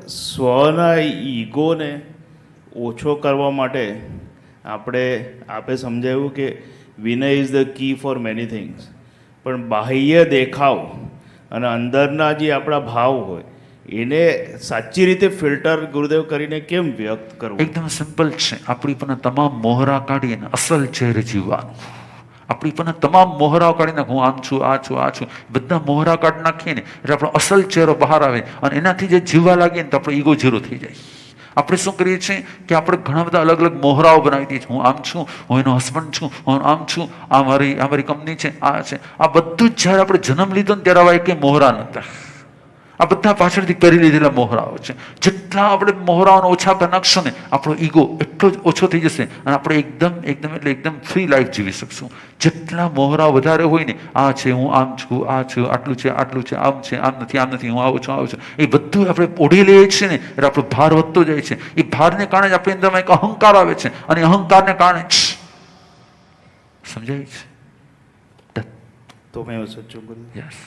સ્વના ઈગોને ઓછો કરવા માટે આપે સમજાવ્યું કે vinay is the key for many things, પણ બાહ્ય દેખાવ અને અંદરના જે આપણા ભાવ હોય એને સાચી રીતે ફિલ્ટર ગુરુદેવ કરીને કેમ વ્યક્ત કરવું? એકદમ સિમ્પલ છે. આપણી પણ તમામ મોહરા કાઢીને અસલ ચહેરે જીવવાનું. આપણી પણ તમામ મોહરાઓ કાઢીને હું આમ છું, આ છું, આ છું, બધા મોહરા કાઢી નાખીએ ને એટલે આપણો અસલ ચહેરો બહાર આવે અને એનાથી જે જીવવા લાગીએ ને તો આપણો ઈગો ઝીરો થઈ જાય. આપણે શું કરીએ છીએ કે આપણે ઘણા બધા અલગ અલગ મોહરાઓ બનાવી દઈએ છીએ. હું આમ છું, હું એનો હસબન્ડ છું, હું આમ છું, આ મારી કંપની છે, આ છે. આ બધું જ જ્યારે આપણે જન્મ લીધો ને ત્યારે આવા કંઈ મોહરા નહોતા. આ બધા પાછળથી કરી લીધેલા મોહરાઓ છે. જેટલા આપણે મોહરાઓને ઓછા કરી નાખશું ને આપણો ઈગો એટલો જ ઓછો થઈ જશે અને આપણે એકદમ ફ્રી લાઈફ જીવી શકશું. જેટલા મોહરાઓ વધારે હોય ને, આ છે, હું આમ છું, આ છું, આટલું છે, આટલું છે, આમ છે, આમ નથી, હું આવું છું, એ બધું આપણે ઓઢી લઈએ છીએ ને એટલે આપણો ભાર વધતો જાય છે. એ ભારને કારણે જ આપણી અંદરમાં એક અહંકાર આવે છે અને અહંકારને કારણે સમજાય છે. તો મેં સચ્ચું બોલ્યું. યસ.